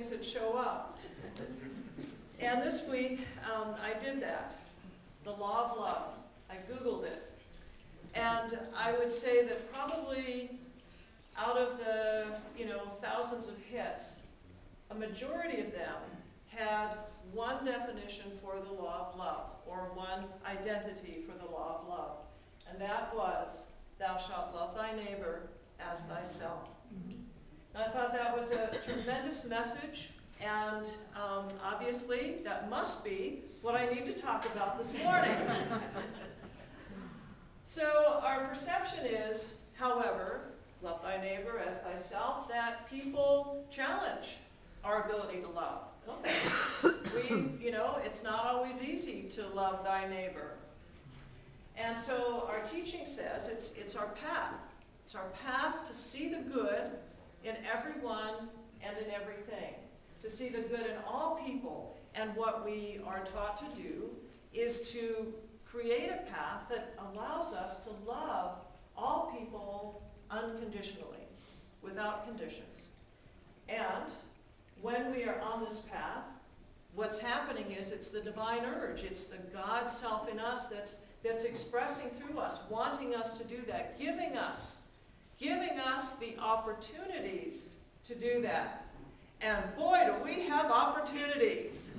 things that show up. And this week, I did that. The law of love. I Googled it. And I would say that probably out of the, thousands of hits, a majority of them had one definition for the law of love, or one identity for the law of love. And that was, thou shalt love thy neighbor as thyself. And I thought that was a tremendous message, and obviously that must be what I need to talk about this morning. So our perception is, however, love thy neighbor as thyself, that people challenge our ability to love. Okay. It's not always easy to love thy neighbor. And so our teaching says it's our path. It's our path to see the good in everyone and in everything. To see the good in all people. And what we are taught to do is to create a path that allows us to love all people unconditionally, without conditions. And when we are on this path, what's happening is it's the divine urge. It's the God self in us that's expressing through us, wanting us to do that, giving us the opportunities to do that. And boy, do we have opportunities.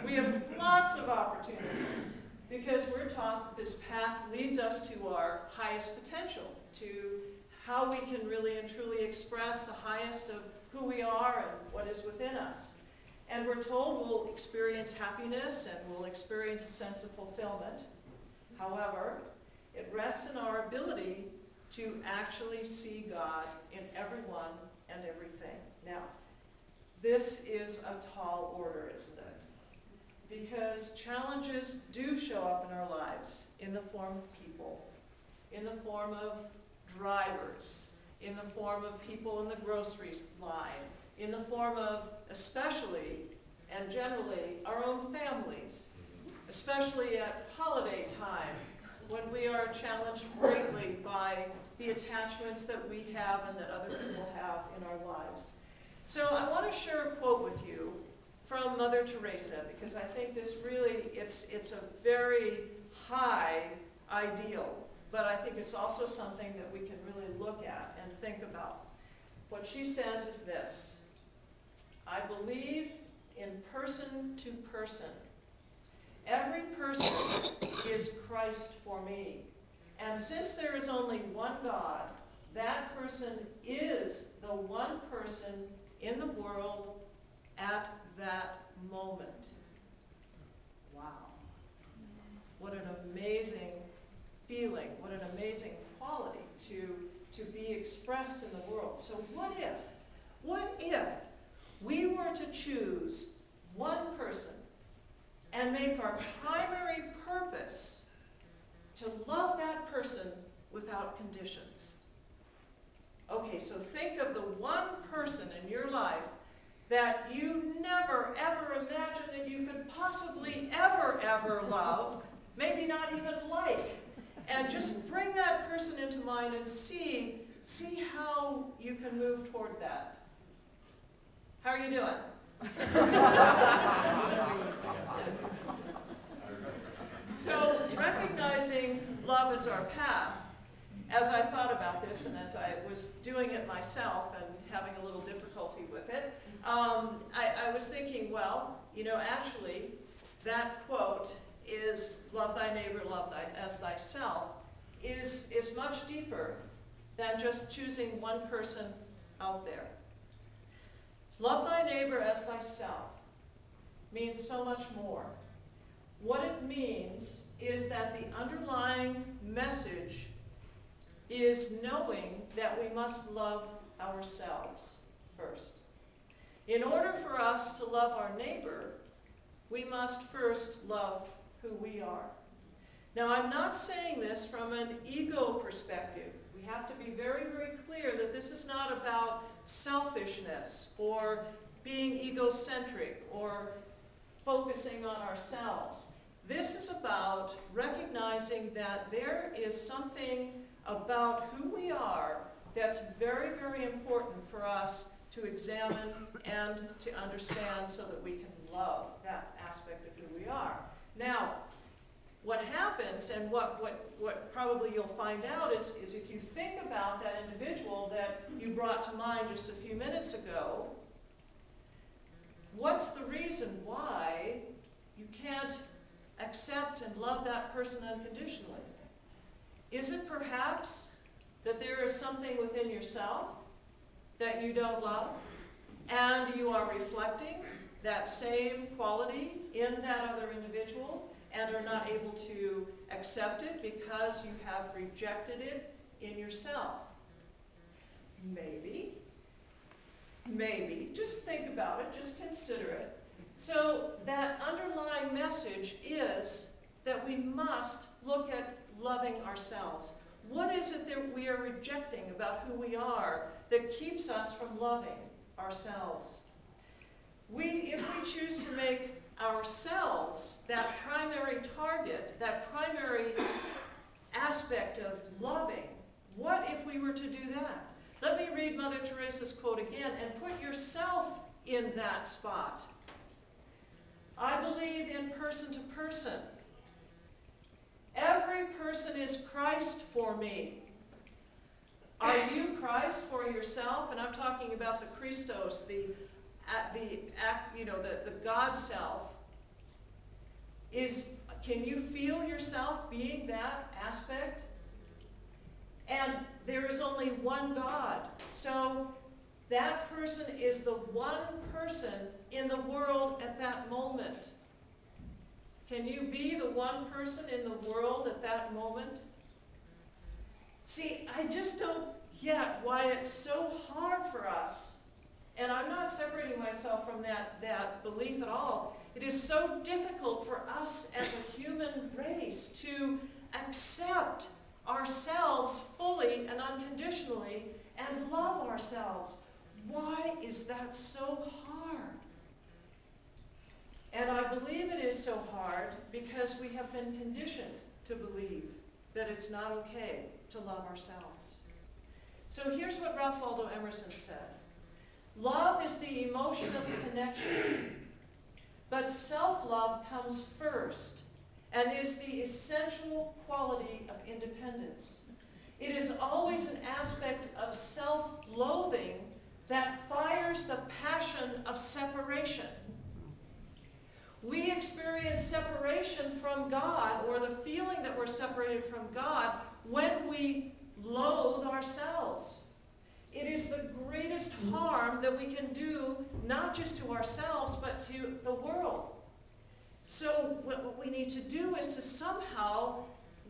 We have lots of opportunities because we're taught that this path leads us to our highest potential, to how we can really and truly express the highest of who we are and what is within us. And we're told we'll experience happiness and we'll experience a sense of fulfillment. However, it rests in our ability to actually see God in everyone and everything. Now, this is a tall order, isn't it? Because challenges do show up in our lives in the form of people, in the form of drivers, in the form of people in the grocery line, in the form of, especially and generally, our own families, especially at holiday time, when we are challenged greatly by the attachments that we have and that other people have in our lives. So I want to share a quote with you from Mother Teresa, because I think this really, it's a very high ideal, but I think it's also something that we can really look at and think about. What she says is this: I believe in person to person. Every person is Christ for me. And since there is only one God, that person is the one person in the world at that moment. Wow. What an amazing feeling, what an amazing quality to be expressed in the world. So what if we were to choose one person and make our primary purpose to love that person without conditions? Okay, so think of the one person in your life that you never, ever imagined that you could possibly ever love, maybe not even like. And just bring that person into mind and see how you can move toward that. How are you doing? So, recognizing love as our path, as I thought about this and as I was doing it myself and having a little difficulty with it, I was thinking, well, actually, that quote is, love thy neighbor, love thy as thyself, is much deeper than just choosing one person out there. Love thy neighbor as thyself means so much more. What it means is that the underlying message is knowing that we must love ourselves first. In order for us to love our neighbor, we must first love who we are. Now, I'm not saying this from an ego perspective. We have to be very, very clear that this is not about selfishness or being egocentric or focusing on ourselves. This is about recognizing that there is something about who we are that's very, very important for us to examine and to understand so that we can love that aspect of who we are. Now, what happens, and what probably you'll find out is if you think about that individual that you brought to mind just a few minutes ago, what's the reason why you can't accept and love that person unconditionally? Is it perhaps that there is something within yourself that you don't love, and you are reflecting that same quality in that other individual and are not able to accept it because you have rejected it in yourself? Maybe. Maybe. Just think about it. Just consider it. So that underlying message is that we must look at loving ourselves. What is it that we are rejecting about who we are that keeps us from loving ourselves? If we choose to make ourselves that primary target, that primary aspect of loving, what if we were to do that? Let me read Mother Teresa's quote again and put yourself in that spot. I believe in person to person. Every person is Christ for me. Are you Christ for yourself? And I'm talking about the Christos, the God self. Can you feel yourself being that aspect? And there is only one God. So that person is the one person in the world at that moment. Can you be the one person in the world at that moment? See, I just don't get why it's so hard for us. And I'm not separating myself from that belief at all. It is so difficult for us as a human race to accept ourselves fully and unconditionally and love ourselves. Why is that so hard? And I believe it is so hard because we have been conditioned to believe that it's not okay to love ourselves. So here's what Ralph Waldo Emerson said. Love is the emotion of connection, but self-love comes first and is the essential quality of independence. It is always an aspect of self-loathing that fires the passion of separation. We experience separation from God, or the feeling that we're separated from God, when we loathe ourselves. It is the greatest harm that we can do, not just to ourselves, but to the world. So what we need to do is to somehow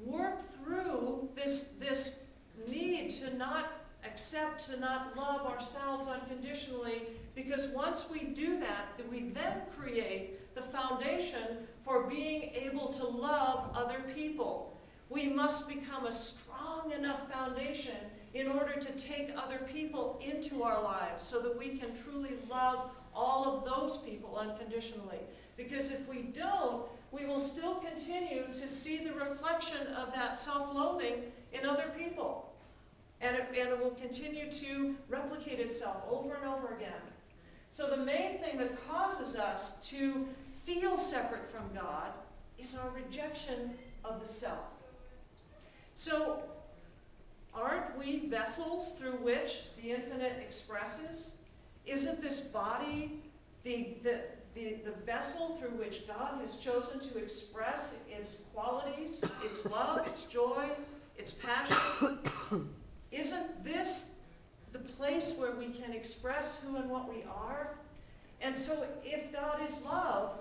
work through this need to not accept, to not love ourselves unconditionally, because once we do that, we then create the foundation for being able to love other people. We must become a strong enough foundation in order to take other people into our lives so that we can truly love all of those people unconditionally. Because if we don't, we will still continue to see the reflection of that self-loathing in other people. And it will continue to replicate itself over and over again. So the main thing that causes us to feel separate from God is our rejection of the self. So aren't we vessels through which the infinite expresses? Isn't this body the vessel through which God has chosen to express its qualities, its love, its joy, its passion? Isn't this the place where we can express who and what we are? And so if God is love,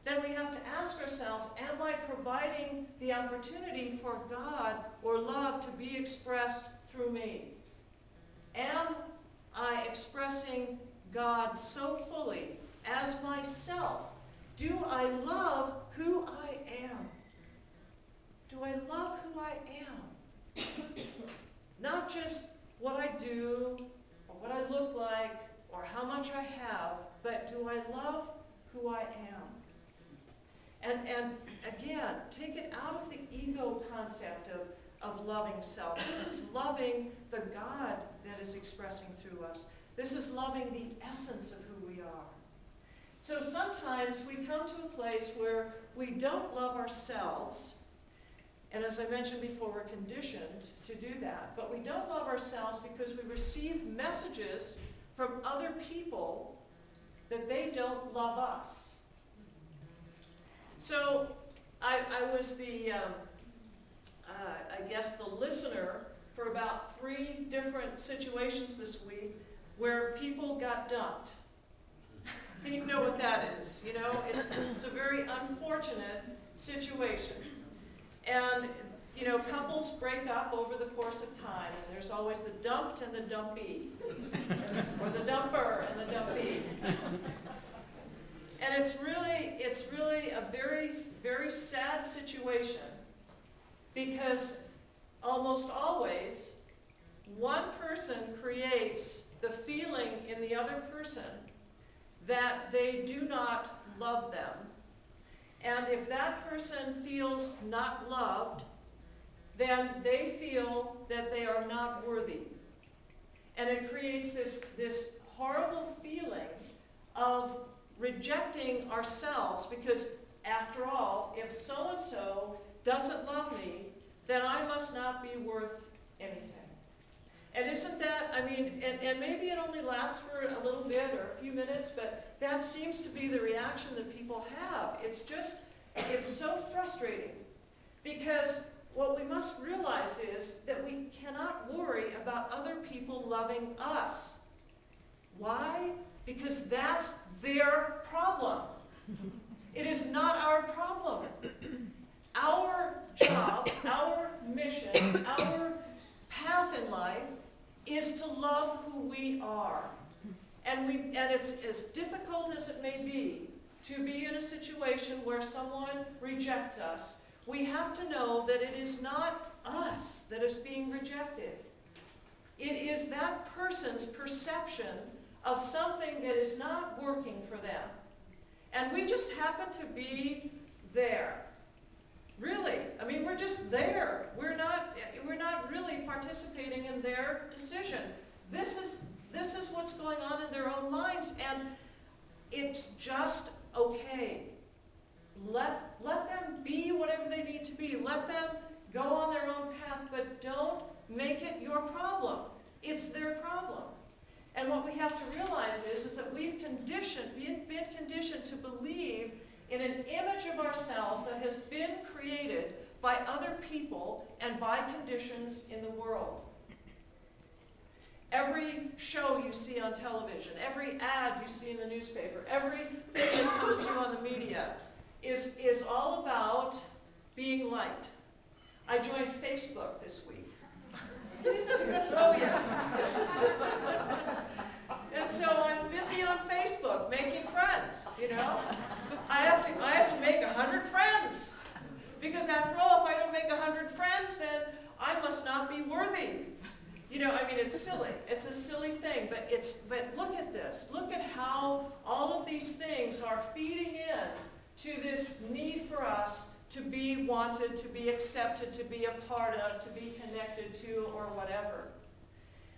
then we have to ask ourselves, am I providing the opportunity for God or love to be expressed through me? Am I expressing God so fully as myself? Do I love who I am? Do I love who I am? Not just what I do, or what I look like, or how much I have, but do I love who I am? And again, take it out of the ego concept of loving self. This is loving the God that is expressing through us. This is loving the essence of who we are. So sometimes we come to a place where we don't love ourselves, and as I mentioned before, we're conditioned to do that, but we don't love ourselves because we receive messages from other people that they don't love us. So I was the, I guess, the listener for about 3 different situations this week where people got dumped. And you know what that is, you know? It's a very unfortunate situation. And, you know, couples break up over the course of time, and there's always the dumped and the dumpee, or the dumper and the dumpees. And it's really a very, very sad situation, because almost always one person creates the feeling in the other person that they do not love them. And if that person feels not loved, then they feel that they are not worthy. And it creates this horrible feeling of rejecting ourselves, because after all, if so-and-so doesn't love me, then I must not be worth anything. And isn't that, I mean, and maybe it only lasts for a little bit or a few minutes, but that seems to be the reaction that people have. It's just, it's so frustrating, because what we must realize is that we cannot worry about other people loving us. Why? Because that's their problem. It is not our problem. Our job, our mission, our path in life is to love who we are. And it's as difficult as it may be to be in a situation where someone rejects us. We have to know that it is not us that is being rejected. It is that person's perception of something that is not working for them. And we just happen to be there. Really, I mean, we're just there. We're not really participating in their decision. This is what's going on in their own minds, and it's just okay. Let them be whatever they need to be. Let them go on their own path, but don't make it your problem. It's their problem. And what we have to realize is that we've been conditioned to believe in an image of ourselves that has been created by other people and by conditions in the world. Every show you see on television, every ad you see in the newspaper, everything that comes through on the media is all about being liked. I joined Facebook this week. Oh, yes. And so I'm busy on Facebook making friends, you know. I have to make 100 friends. Because after all, if I don't make 100 friends, then I must not be worthy. You know, I mean, it's silly. It's a silly thing, but look at this. Look at how all of these things are feeding in to this need for us to be wanted, to be accepted, to be a part of, to be connected to, or whatever.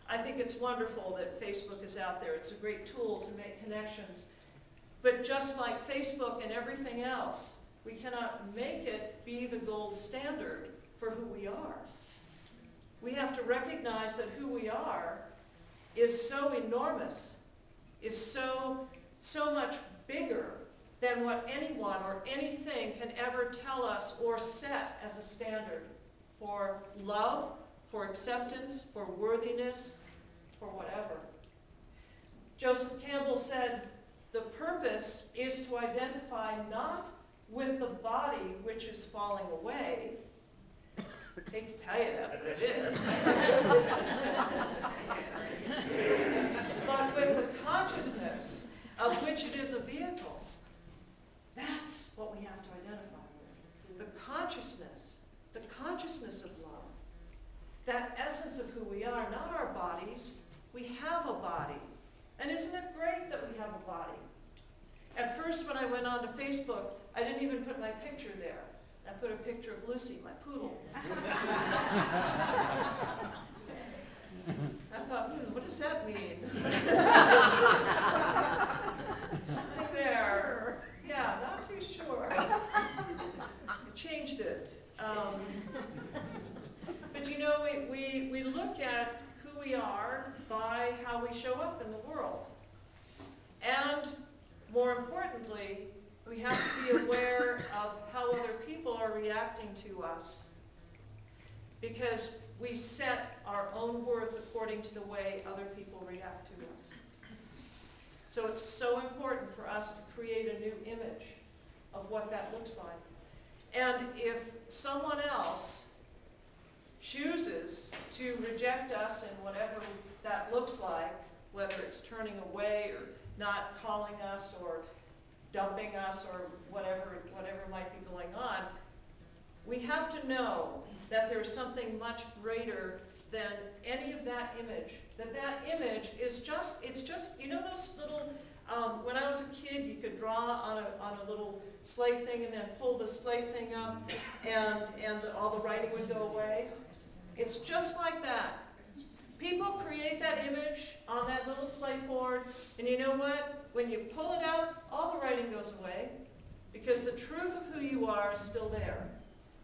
I think it's wonderful that Facebook is out there. It's a great tool to make connections. But just like Facebook and everything else, we cannot make it be the gold standard for who we are. We have to recognize that who we are is so enormous, is so much bigger than what anyone or anything can ever tell us or set as a standard for love, for acceptance, for worthiness, for whatever. Joseph Campbell said, "The purpose is to identify not with the body which is falling away." I hate to tell you that, but it is. But with the consciousness of which it is a vehicle. That's what we have to identify with. The consciousness of love. That essence of who we are, not our bodies. We have a body. And isn't it great that we have a body? At first, when I went onto Facebook, I didn't even put my picture there. I put a picture of Lucy, my poodle. I thought, what does that mean? But you know, we look at who we are by how we show up in the world. And more importantly, we have to be aware of how other people are reacting to us. Because we set our own worth according to the way other people react to us. So it's so important for us to create a new image of what that looks like. And if someone else chooses to reject us in whatever that looks like, whether it's turning away or not calling us or dumping us or whatever might be going on, we have to know that there's something much greater than any of that image. That image is just, it's just, you know those little, when I was a kid, you could draw on a little slate thing and then pull the slate thing up and all the writing would go away? It's just like that. People create that image on that little slate board, and you know what? When you pull it out, all the writing goes away, because the truth of who you are is still there.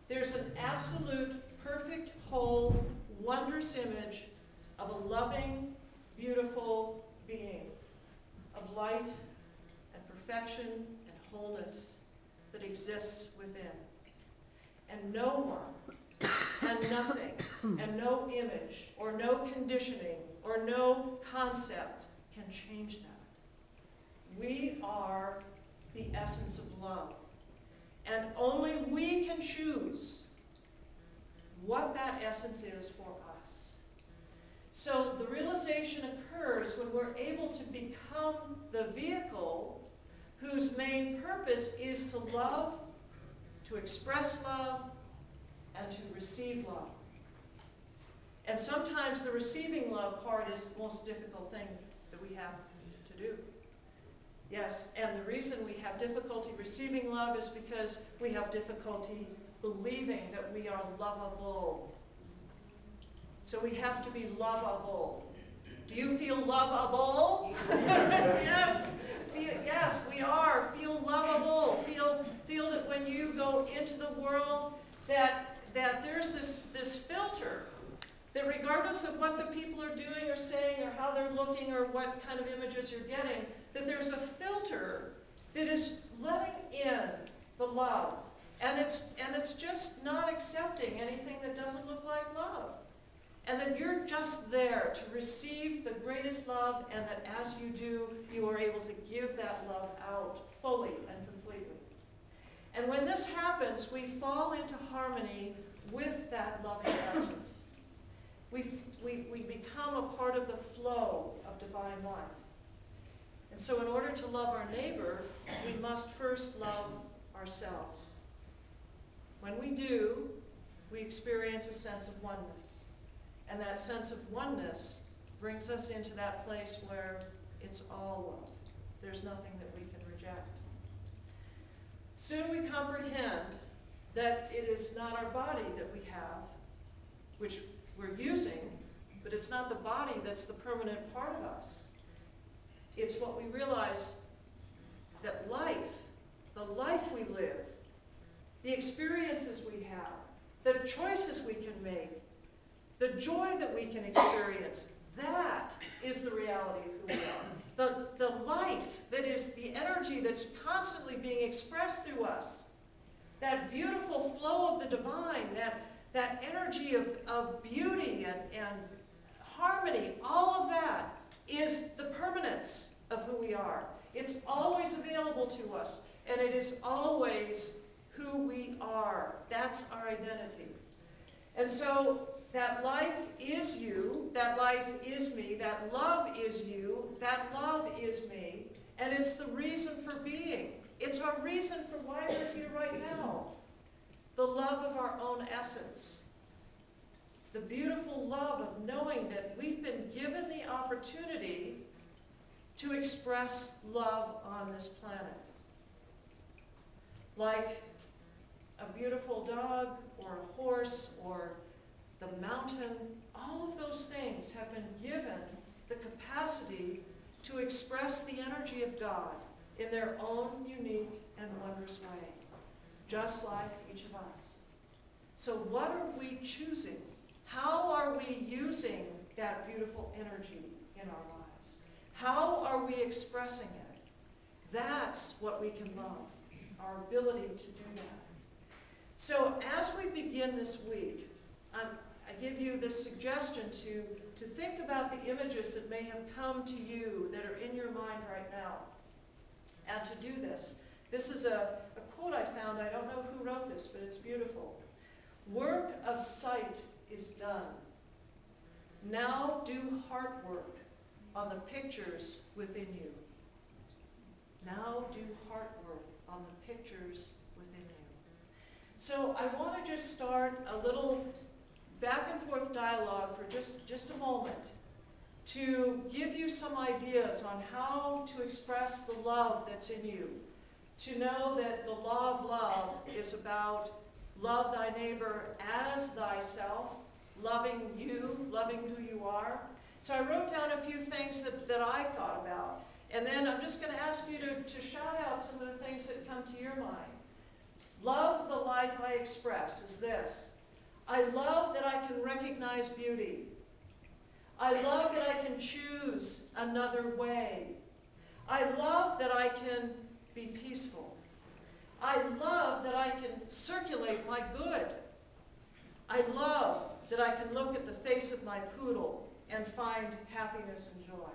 There's an absolute, perfect, whole, wondrous image of a loving, beautiful being, of light and perfection and wholeness that exists within. And no one, and nothing, and no image, or no conditioning, or no concept can change that. We are the essence of love. And only we can choose what that essence is for us. So the realization occurs when we're able to become the vehicle whose main purpose is to love, to express love, and to receive love. And sometimes the receiving love part is the most difficult thing that we have to do. Yes, and the reason we have difficulty receiving love is because we have difficulty believing that we are lovable. So we have to be lovable. Do you feel lovable? Yes. Yes, we are. Feel lovable. Feel that when you go into the world, that there's this filter, that regardless of what the people are doing or saying or how they're looking or what kind of images you're getting, that there's a filter that is letting in the love. And it's just not accepting anything that doesn't look like love. And that you're just there to receive the greatest love, and that as you do, you are able to give that love out fully and completely. And when this happens, we fall into harmony with that loving essence. We become a part of the flow of divine life. And so in order to love our neighbor, we must first love ourselves. When we do, we experience a sense of oneness. And that sense of oneness brings us into that place where it's all love. There's nothing that we can reject. Soon we comprehend that it is not our body that we have, which we're using, but it's not the body that's the permanent part of us. It's what we realize, that life, the life we live, the experiences we have, the choices we can make, the joy that we can experience, that is the reality of who we are. The life that is the energy that's constantly being expressed through us, that beautiful flow of the divine, that energy of beauty and harmony, all of that is the permanence of who we are. It's always available to us, and it is always who we are. That's our identity. And so that life is you, that life is me, that love is you, that love is me, and it's the reason for being. It's our reason for why we're here right now. The love of our own essence. The beautiful love of knowing that we've been given the opportunity to express love on this planet. Like a beautiful dog or a horse or the mountain, all of those things have been given the capacity to express the energy of God in their own unique and wondrous way, just like each of us. So what are we choosing? How are we using that beautiful energy in our lives? How are we expressing it? That's what we can love, our ability to do that. So as we begin this week, I give you this suggestion to think about the images that may have come to you that are in your mind right now. And to do this. This is a quote I found. I don't know who wrote this, but it's beautiful. Work of sight is done. Now do heart work on the pictures within you. Now do heart work on the pictures within you. So I want to just start a little back and forth dialogue for just a moment to give you some ideas on how to express the love that's in you. To know that the law of love is about love thy neighbor as thyself, loving you, loving who you are. So I wrote down a few things that I thought about. And then I'm just going to ask you to shout out some of the things that come to your mind. Love the life I express is this. I love that I can recognize beauty. I love that I can choose another way. I love that I can be peaceful. I love that I can circulate my good. I love that I can look at the face of my poodle and find happiness and joy.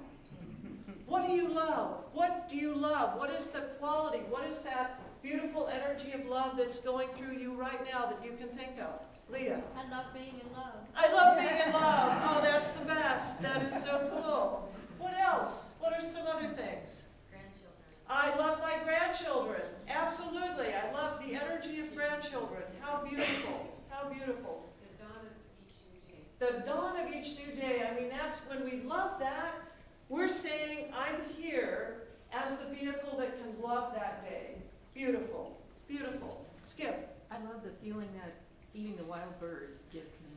What do you love? What do you love? What is the quality? What is that beautiful energy of love that's going through you right now that you can think of? Leah. I love being in love. I love being in love. Oh, that's the best. That is so cool. What else? What are some other things? Grandchildren. I love my grandchildren. Absolutely. I love the energy of grandchildren. How beautiful. How beautiful. The dawn of each new day. The dawn of each new day. I mean, that's when we love that. We're saying, I'm here as the vehicle that can love that day. Beautiful. Beautiful. Skip. I love the feeling that feeding the wild birds gives me.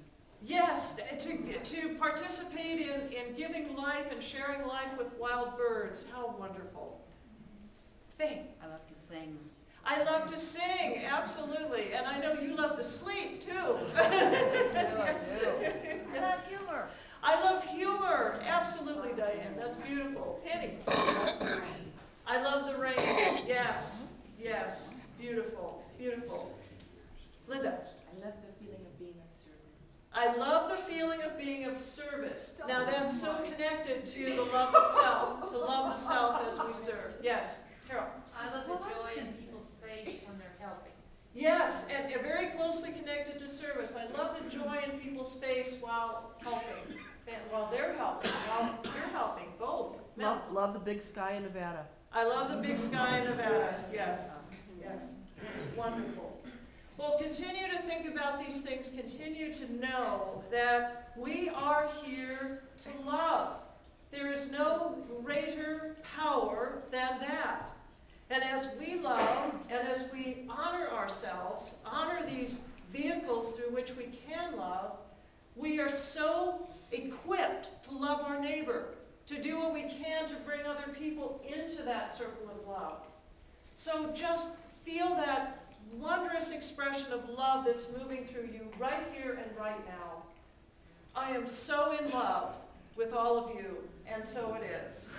Yes, to participate in giving life and sharing life with wild birds. How wonderful. Faye. I love to sing. I love to sing, absolutely. And I know you love to sleep, too. I do. I love humor. I love humor. Absolutely, Diane. That's beautiful. Penny. I love the rain. Yes, yes. Beautiful, beautiful. Linda. I love the feeling of being of service. I love the feeling of being of service. Now that's so connected to the love of self, to love the self as we serve. Yes, Carol. I love the joy in people's face when they're helping. Yes, and very closely connected to service. I love the joy in people's face while helping, while they're helping, while you're helping, both. Love the big sky in Nevada. I love the big sky in Nevada. Yes, yes, wonderful. Well, continue to think about these things. Continue to know that we are here to love. There is no greater power than that. And as we love, and as we honor ourselves, honor these vehicles through which we can love, we are so equipped to love our neighbor, to do what we can to bring other people into that circle of love. So just feel that wondrous expression of love that's moving through you right here and right now. I am so in love with all of you, and so it is.